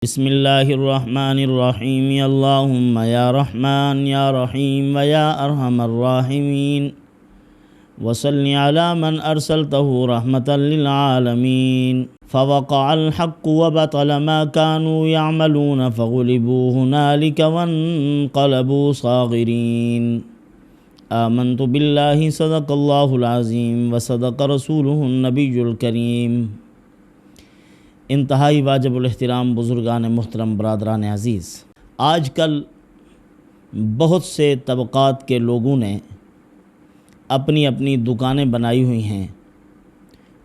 بسم اللہ الرحمن الرحیم اللہم یا رحمن یا رحیم ویا ارحم الراحمین وصلی علی من ارسلتہ رحمتا للعالمین فوقع الحق وبطل ما كانوا يعملون فغلبوا هنالك وانقلبوا صاغرین آمنت باللہ صدق اللہ العظیم وصدق رسولہ النبی الکریم۔ انتہائی واجب الاحترام بزرگان محترم، برادران عزیز، آج کل بہت سے طبقات کے لوگوں نے اپنی اپنی دکانیں بنائی ہوئی ہیں۔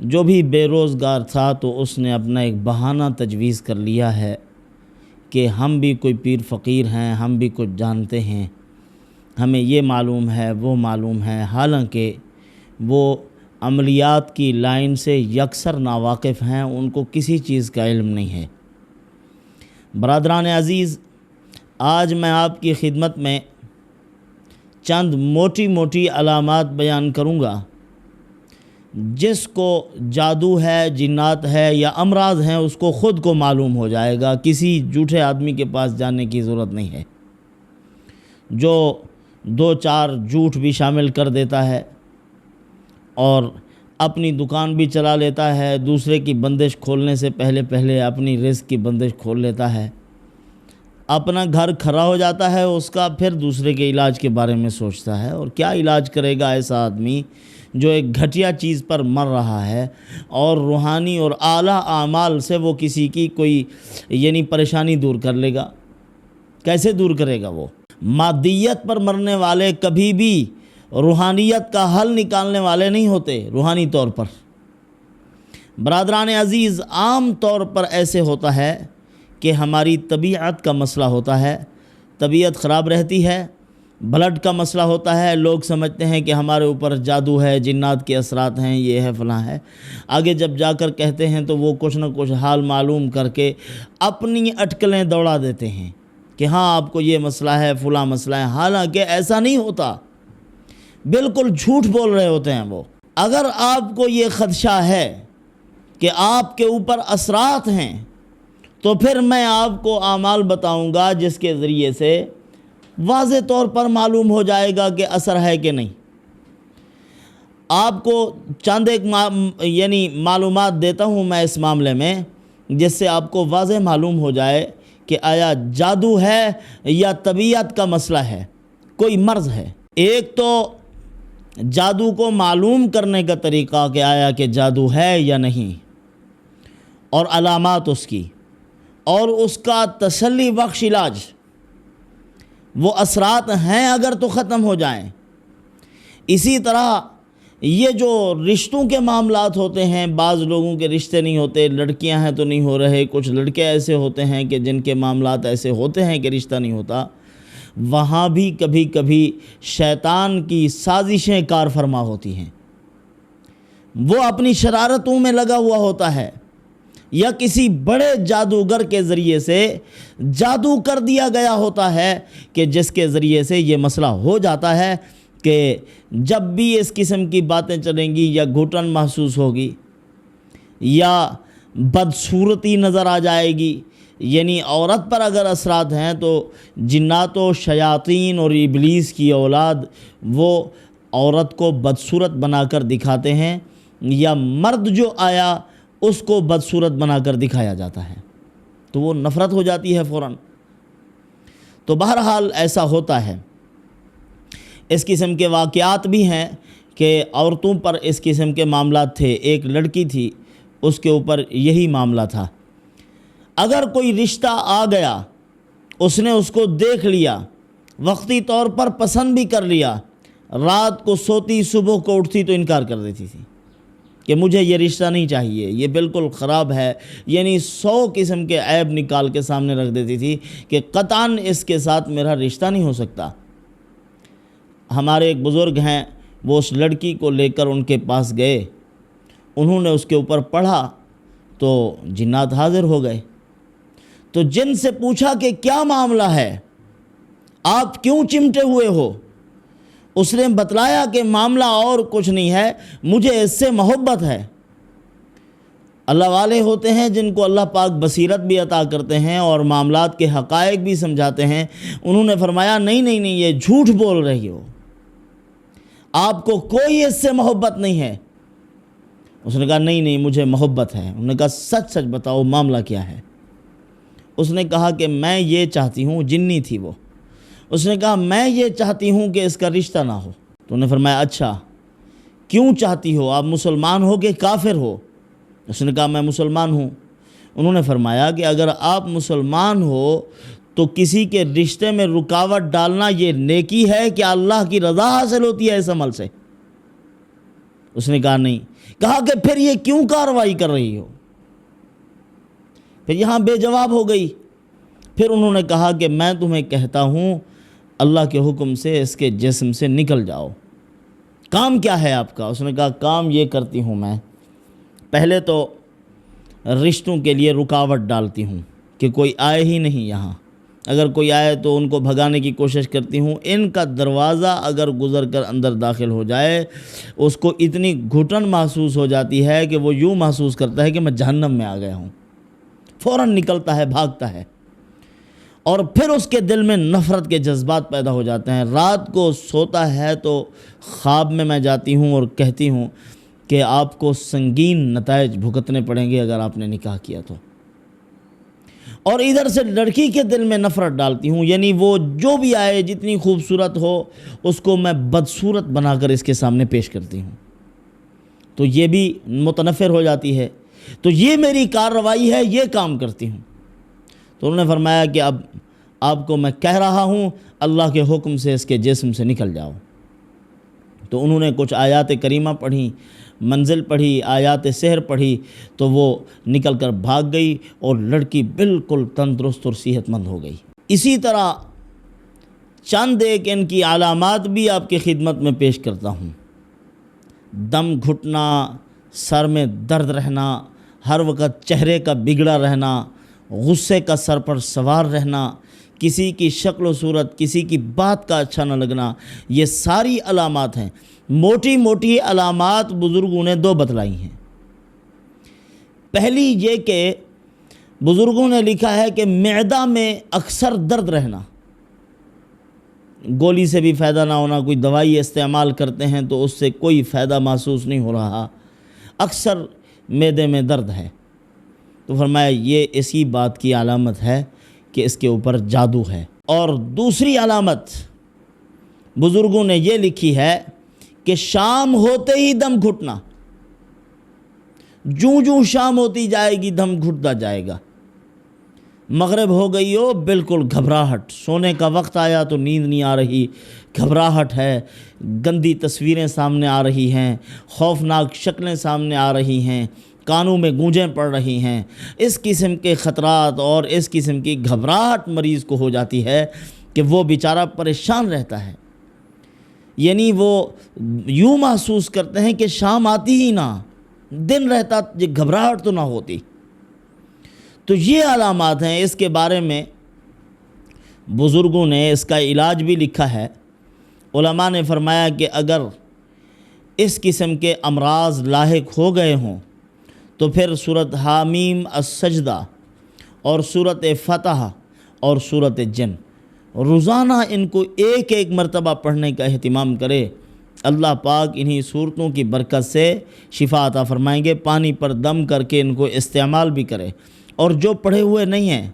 جو بھی بے روزگار تھا تو اس نے اپنا ایک بہانہ تجویز کر لیا ہے کہ ہم بھی کوئی پیر فقیر ہیں، ہم بھی کچھ جانتے ہیں، ہمیں یہ معلوم ہے وہ معلوم ہے، حالانکہ وہ عملیات کی لائن سے یکسر ناواقف ہیں، ان کو کسی چیز کا علم نہیں ہے۔ برادران عزیز، آج میں آپ کی خدمت میں چند موٹی موٹی علامات بیان کروں گا۔ جس کو جادو ہے، جنات ہے یا امراض ہیں، اس کو خود کو معلوم ہو جائے گا، کسی جھوٹے آدمی کے پاس جانے کی ضرورت نہیں ہے۔ جو دو چار جھوٹ بھی شامل کر دیتا ہے اور اپنی دکان بھی چلا لیتا ہے، دوسرے کی بندش کھولنے سے پہلے اپنی رزق کی بندش کھول لیتا ہے، اپنا گھر کھڑا ہو جاتا ہے اس کا، پھر دوسرے کے علاج کے بارے میں سوچتا ہے۔ اور کیا علاج کرے گا ایسا آدمی جو ایک گھٹیا چیز پر مر رہا ہے اور روحانی اور اعلیٰ اعمال سے وہ کسی کی کوئی پریشانی دور کر لے گا؟ کیسے دور کرے گا؟ وہ مادیت پر مرنے والے کبھی بھی روحانیت کا حل نکالنے والے نہیں ہوتے۔ روحانی طور پر برادران عزیز، عام طور پر ایسے ہوتا ہے کہ ہماری طبیعت کا مسئلہ ہوتا ہے، طبیعت خراب رہتی ہے، بلڈ کا مسئلہ ہوتا ہے، لوگ سمجھتے ہیں کہ ہمارے اوپر جادو ہے، جنات کے اثرات ہیں، یہ ہے فلاں ہے۔ آگے جب جا کر کہتے ہیں تو وہ کچھ نہ کچھ حال معلوم کر کے اپنی اٹکلیں دوڑا دیتے ہیں کہ ہاں آپ کو یہ مسئلہ ہے، فلاں مسئلہ ہے، حالانکہ ایسا نہیں ہوتا، بالکل جھوٹ بول رہے ہوتے ہیں وہ۔ اگر آپ کو یہ خدشہ ہے کہ آپ کے اوپر اثرات ہیں تو پھر میں آپ کو اعمال بتاؤں گا جس کے ذریعے سے واضح طور پر معلوم ہو جائے گا کہ اثر ہے کہ نہیں۔ آپ کو چند ایک معلومات دیتا ہوں میں اس معاملے میں، جس سے آپ کو واضح معلوم ہو جائے کہ آیا جادو ہے یا طبیعت کا مسئلہ ہے، کوئی مرض ہے۔ ایک تو جادو کو معلوم کرنے کا طریقہ کہ آیا کہ جادو ہے یا نہیں، اور علامات اس کی، اور اس کا تسلی بخش علاج۔ وہ اثرات ہیں اگر تو ختم ہو جائیں۔ اسی طرح یہ جو رشتوں کے معاملات ہوتے ہیں، بعض لوگوں کے رشتے نہیں ہوتے، لڑکیاں ہیں تو نہیں ہو رہے، کچھ لڑکے ایسے ہوتے ہیں کہ جن کے معاملات ایسے ہوتے ہیں کہ رشتہ نہیں ہوتا، وہاں بھی کبھی کبھی شیطان کی سازشیں کار فرما ہوتی ہیں۔ وہ اپنی شرارتوں میں لگا ہوا ہوتا ہے، یا کسی بڑے جادوگر کے ذریعے سے جادو کر دیا گیا ہوتا ہے کہ جس کے ذریعے سے یہ مسئلہ ہو جاتا ہے کہ جب بھی اس قسم کی باتیں چلیں گی، یا گھٹن محسوس ہوگی، یا بدصورتی نظر آ جائے گی، یعنی عورت پر اگر اثرات ہیں تو جنات و شیاطین اور ابلیس کی اولاد وہ عورت کو بدصورت بنا کر دکھاتے ہیں، یا مرد جو آیا اس کو بدصورت بنا کر دکھایا جاتا ہے، تو وہ نفرت ہو جاتی ہے فوراً۔ تو بہرحال ایسا ہوتا ہے۔ اس قسم کے واقعات بھی ہیں کہ عورتوں پر اس قسم کے معاملات تھے۔ ایک لڑکی تھی، اس کے اوپر یہی معاملہ تھا۔ اگر کوئی رشتہ آ گیا، اس نے اس کو دیکھ لیا، وقتی طور پر پسند بھی کر لیا، رات کو سوتی صبح کو اٹھتی تو انکار کر دیتی تھی کہ مجھے یہ رشتہ نہیں چاہیے، یہ بالکل خراب ہے، 100 قسم کے عیب نکال کے سامنے رکھ دیتی تھی کہ قطعاً اس کے ساتھ میرا رشتہ نہیں ہو سکتا۔ ہمارے ایک بزرگ ہیں، وہ اس لڑکی کو لے کر ان کے پاس گئے، انہوں نے اس کے اوپر پڑھا تو جنات حاضر ہو گئے۔ تو جن سے پوچھا کہ کیا معاملہ ہے، آپ کیوں چمٹے ہوئے ہو؟ اس نے بتلایا کہ معاملہ اور کچھ نہیں ہے، مجھے اس سے محبت ہے۔ اللہ والے ہوتے ہیں جن کو اللہ پاک بصیرت بھی عطا کرتے ہیں اور معاملات کے حقائق بھی سمجھاتے ہیں۔ انہوں نے فرمایا نہیں نہیں نہیں، یہ جھوٹ بول رہی ہو، آپ کو کوئی اس سے محبت نہیں ہے۔ اس نے کہا نہیں نہیں، مجھے محبت ہے۔ انہوں نے کہا سچ سچ بتاؤ معاملہ کیا ہے؟ اس نے کہا کہ میں یہ چاہتی ہوں، جنی تھی وہ، اس نے کہا میں یہ چاہتی ہوں کہ اس کا رشتہ نہ ہو۔ تو انہوں نے فرمایا اچھا کیوں چاہتی ہو؟ آپ مسلمان ہو کہ کافر ہو؟ اس نے کہا میں مسلمان ہوں۔ انہوں نے فرمایا کہ اگر آپ مسلمان ہو تو کسی کے رشتے میں رکاوٹ ڈالنا یہ نیکی ہے کہ اللہ کی رضا حاصل ہوتی ہے اس عمل سے؟ اس نے کہا نہیں۔ کہا کہ پھر یہ کیوں کارروائی کر رہی ہو؟ پھر یہاں بے جواب ہو گئی۔ پھر انہوں نے کہا کہ میں تمہیں کہتا ہوں اللہ کے حکم سے اس کے جسم سے نکل جاؤ۔ کام کیا ہے آپ کا؟ اس نے کہا کام یہ کرتی ہوں میں، پہلے تو رشتوں کے لیے رکاوٹ ڈالتی ہوں کہ کوئی آئے ہی نہیں یہاں، اگر کوئی آئے تو ان کو بھگانے کی کوشش کرتی ہوں۔ ان کا دروازہ اگر گزر کر اندر داخل ہو جائے اس کو اتنی گھٹن محسوس ہو جاتی ہے کہ وہ یوں محسوس کرتا ہے کہ میں جہنم میں آ گیا ہوں، فوراً نکلتا ہے، بھاگتا ہے، اور پھر اس کے دل میں نفرت کے جذبات پیدا ہو جاتے ہیں۔ رات کو سوتا ہے تو خواب میں جاتی ہوں اور کہتی ہوں کہ آپ کو سنگین نتائج بھگتنے پڑیں گے اگر آپ نے نکاح کیا تو، اور ادھر سے لڑکی کے دل میں نفرت ڈالتی ہوں، یعنی وہ جو بھی آئے جتنی خوبصورت ہو اس کو میں بدصورت بنا کر اس کے سامنے پیش کرتی ہوں، تو یہ بھی متنفر ہو جاتی ہے۔ تو یہ میری کارروائی ہے، یہ کام کرتی ہوں۔ تو انہوں نے فرمایا کہ اب آپ کو میں کہہ رہا ہوں اللہ کے حکم سے اس کے جسم سے نکل جاؤ۔ تو انہوں نے کچھ آیات کریمہ پڑھی، منزل پڑھی، آیات سحر پڑھی، تو وہ نکل کر بھاگ گئی اور لڑکی بالکل تندرست اور صحت مند ہو گئی۔ اسی طرح چند ایک ان کی علامات بھی آپ کی خدمت میں پیش کرتا ہوں۔ دم گھٹنا، سر میں درد رہنا، ہر وقت چہرے کا بگڑا رہنا، غصے کا سر پر سوار رہنا، کسی کی شکل و صورت، کسی کی بات کا اچھا نہ لگنا، یہ ساری علامات ہیں۔ موٹی موٹی علامات بزرگوں نے دو بتلائی ہیں۔ پہلی یہ کہ بزرگوں نے لکھا ہے کہ معدہ میں اکثر درد رہنا، گولی سے بھی فائدہ نہ ہونا، کوئی دوائی استعمال کرتے ہیں تو اس سے کوئی فائدہ محسوس نہیں ہو رہا، اکثر معدے میں درد ہے۔ تو فرمایا یہ اسی بات کی علامت ہے کہ اس کے اوپر جادو ہے۔ اور دوسری علامت بزرگوں نے یہ لکھی ہے کہ شام ہوتے ہی دم گھٹنا، جوں جوں شام ہوتی جائے گی دم گھٹتا جائے گا۔ مغرب ہو گئی ہو بالکل گھبراہٹ، سونے کا وقت آیا تو نیند نہیں آ رہی، گھبراہٹ ہے، گندی تصویریں سامنے آ رہی ہیں، خوفناک شکلیں سامنے آ رہی ہیں، کانوں میں گونجیں پڑ رہی ہیں۔ اس قسم کے خطرات اور اس قسم کی گھبراہٹ مریض کو ہو جاتی ہے کہ وہ بیچارہ پریشان رہتا ہے، یعنی وہ یوں محسوس کرتے ہیں کہ شام آتی ہی نہ، دن رہتا یہ گھبراہٹ تو نہ ہوتی۔ تو یہ علامات ہیں، اس کے بارے میں بزرگوں نے اس کا علاج بھی لکھا ہے۔ علماء نے فرمایا کہ اگر اس قسم کے امراض لاحق ہو گئے ہوں تو پھر سورۃ حامیم السجدہ اور سورۃ فتح اور سورۃ جن روزانہ ان کو ایک ایک مرتبہ پڑھنے کا اہتمام کرے۔ اللہ پاک انہی صورتوں کی برکت سے شفا عطا فرمائیں گے۔ پانی پر دم کر کے ان کو استعمال بھی کرے، اور جو پڑھے ہوئے نہیں ہیں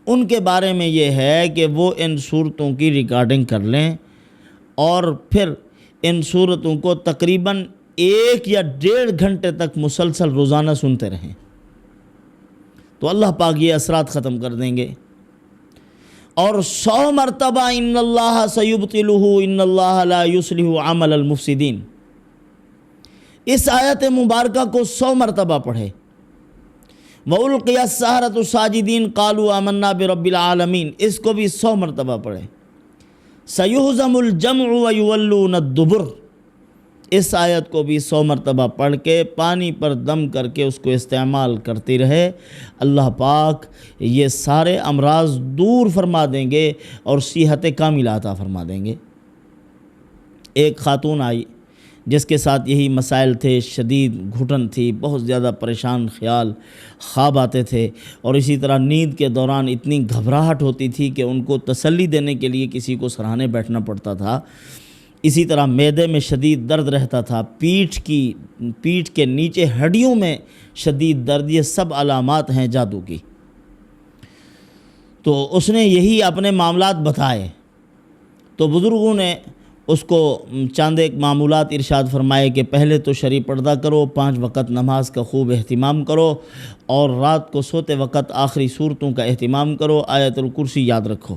ان کے بارے میں یہ ہے کہ وہ ان صورتوں کی ریکارڈنگ کر لیں اور پھر ان صورتوں کو تقریباً 1 یا 1.5 گھنٹے تک مسلسل روزانہ سنتے رہیں، تو اللہ پاک یہ اثرات ختم کر دیں گے۔ اور 100 مرتبہ ان اللہ سیبطلہ ان اللہ لا یصلح عمل المفسدین، اس آیت مبارکہ کو 100 مرتبہ پڑھے۔ وَأُلْقِيَ السَّحَرَةُ سَاجِدِينَ قَالُوا آمَنَّا بِرَبِّ الْعَالَمِينَ، اس کو بھی 100 مرتبہ پڑھے۔ سَيُهْزَمُ الْجَمْعُ وَيُوَلُّونَ الدُّبُرَ، اس آیت کو بھی 100 مرتبہ پڑھ کے پانی پر دم کر کے اس کو استعمال کرتی رہے۔ اللہ پاک یہ سارے امراض دور فرما دیں گے اور صحت کاملہ عطا فرما دیں گے۔ ایک خاتون آئی جس کے ساتھ یہی مسائل تھے، شدید گھٹن تھی، بہت زیادہ پریشان خیال، خواب آتے تھے، اور اسی طرح نیند کے دوران اتنی گھبراہٹ ہوتی تھی کہ ان کو تسلی دینے کے لیے کسی کو سراہنے بیٹھنا پڑتا تھا۔ اسی طرح معدے میں شدید درد رہتا تھا، پیٹھ کے نیچے ہڈیوں میں شدید درد، یہ سب علامات ہیں جادو کی۔ تو اس نے یہی اپنے معاملات بتائے، تو بزرگوں نے اس کو چاند ایک معمولات ارشاد فرمائے کہ پہلے تو شرعی پردہ کرو، 5 وقت نماز کا خوب اہتمام کرو، اور رات کو سوتے وقت آخری صورتوں کا اہتمام کرو، آیت الکرسی یاد رکھو۔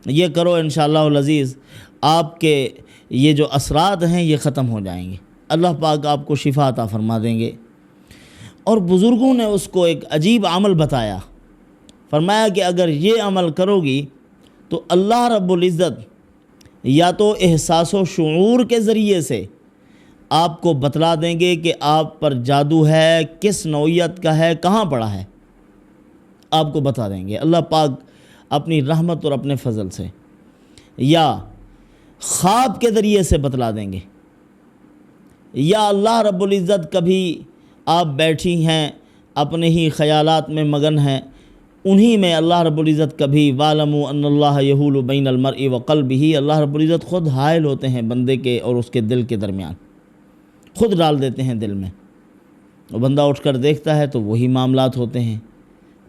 یہ کرو انشاءاللہ العزیز، آپ کے یہ جو اثرات ہیں یہ ختم ہو جائیں گے، اللہ پاک آپ کو شفا عطا فرما دیں گے۔ اور بزرگوں نے اس کو ایک عجیب عمل بتایا، فرمایا کہ اگر یہ عمل کرو گی تو اللہ رب العزت یا تو احساس و شعور کے ذریعے سے آپ کو بتلا دیں گے کہ آپ پر جادو ہے، کس نوعیت کا ہے، کہاں پڑا ہے، آپ کو بتا دیں گے اللہ پاک اپنی رحمت اور اپنے فضل سے، یا خواب کے ذریعے سے بتلا دیں گے، یا اللہ رب العزت کبھی آپ بیٹھی ہیں اپنے ہی خیالات میں مگن ہیں، انہی میں اللہ رب العزت کبھی وَاعْلَمُوا أَنَّ اللَّهَ يَحُولُ بَيْنَ الْمَرْءِ وَقَلْبِهِ، اللہ رب العزت خود حائل ہوتے ہیں بندے کے اور اس کے دل کے درمیان، خود ڈال دیتے ہیں دل میں، وہ بندہ اٹھ کر دیکھتا ہے تو وہی معاملات ہوتے ہیں،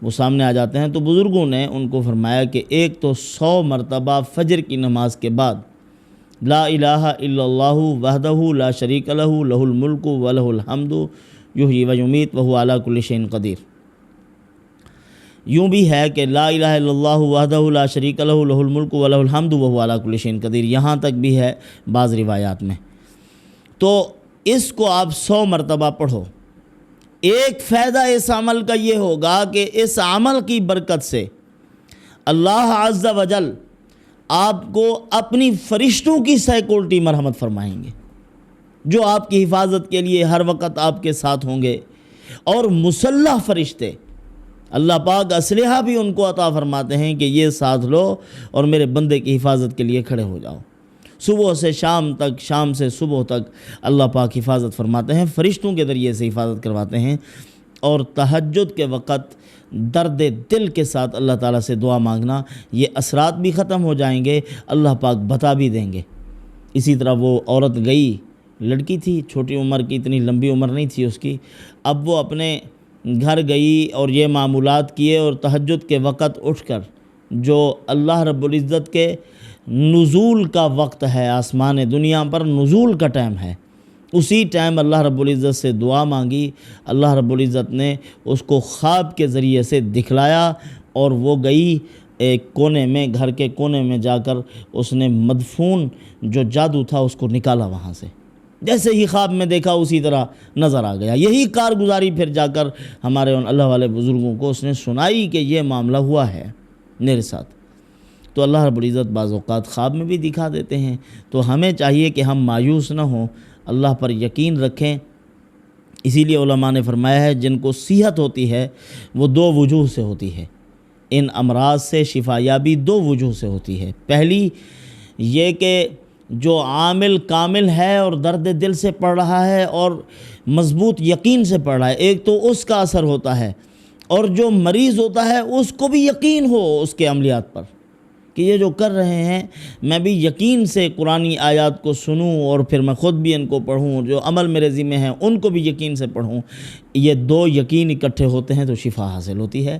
وہ سامنے آ جاتے ہیں۔ تو بزرگوں نے ان کو فرمایا کہ ایک تو 100 مرتبہ فجر کی نماز کے بعد لا الہ الا اللہ وحدہ لا شریک لہ لہ الملک ولہ الحمد یحیی و یمیت وہو علی کل شیء قدیر۔ یوں بھی ہے کہ لا الہ الا اللہ وحدہ لا شریک لہ لہ الملک ولہ الحمد وہو علی کل شیء قدیر، یہاں تک بھی ہے بعض روایات میں۔ تو اس کو آپ 100 مرتبہ پڑھو۔ ایک فائدہ اس عمل کا یہ ہوگا کہ اس عمل کی برکت سے اللہ عز و جل آپ کو اپنی فرشتوں کی سیکورٹی مرحمت فرمائیں گے، جو آپ کی حفاظت کے لیے ہر وقت آپ کے ساتھ ہوں گے، اور مسلح فرشتے، اللہ پاک اسلحہ بھی ان کو عطا فرماتے ہیں کہ یہ ساتھ لو اور میرے بندے کی حفاظت کے لیے کھڑے ہو جاؤ۔ صبح سے شام تک، شام سے صبح تک اللہ پاک حفاظت فرماتے ہیں، فرشتوں کے ذریعے سے حفاظت کرواتے ہیں۔ اور تہجد کے وقت درد دل کے ساتھ اللہ تعالیٰ سے دعا مانگنا، یہ اثرات بھی ختم ہو جائیں گے، اللہ پاک بتا بھی دیں گے۔ اسی طرح وہ عورت گئی، لڑکی تھی، چھوٹی عمر کی، اتنی لمبی عمر نہیں تھی اس کی، اب وہ اپنے گھر گئی اور یہ معمولات کیے، اور تہجد کے وقت اٹھ کر جو اللہ رب العزت کے نزول کا وقت ہے، آسمان دنیا پر نزول کا ٹائم ہے، اسی ٹائم اللہ رب العزت سے دعا مانگی، اللہ رب العزت نے اس کو خواب کے ذریعے سے دکھلایا، اور وہ گئی ایک کونے میں، گھر کے کونے میں جا کر اس نے مدفون جو جادو تھا اس کو نکالا وہاں سے، جیسے ہی خواب میں دیکھا اسی طرح نظر آ گیا۔ یہی کارگزاری پھر جا کر ہمارے ان اللہ والے بزرگوں کو اس نے سنائی کہ یہ معاملہ ہوا ہے میرے ساتھ۔ تو اللہ رب العزت بعض اوقات خواب میں بھی دکھا دیتے ہیں، تو ہمیں چاہیے کہ ہم مایوس نہ ہوں، اللہ پر یقین رکھیں۔ اسی لیے علماء نے فرمایا ہے جن کو صحت ہوتی ہے وہ 2 وجوہ سے ہوتی ہے، ان امراض سے شفا یابی 2 وجوہ سے ہوتی ہے۔ پہلی یہ کہ جو عامل کامل ہے اور درد دل سے پڑھ رہا ہے اور مضبوط یقین سے پڑھ رہا ہے، ایک تو اس کا اثر ہوتا ہے، اور جو مریض ہوتا ہے اس کو بھی یقین ہو اس کے عملیات پر کہ یہ جو کر رہے ہیں میں بھی یقین سے قرآنی آیات کو سنوں، اور پھر میں خود بھی ان کو پڑھوں، جو عمل میرے ذمہ ہیں ان کو بھی یقین سے پڑھوں۔ یہ 2 یقین اکٹھے ہوتے ہیں تو شفا حاصل ہوتی ہے۔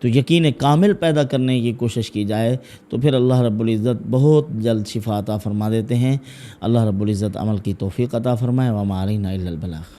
تو یقین کامل پیدا کرنے کی کوشش کی جائے تو پھر اللہ رب العزت بہت جلد شفا عطا فرما دیتے ہیں۔ اللہ رب العزت عمل کی توفیق عطا فرمائے۔ وما علینا الا البلاغ۔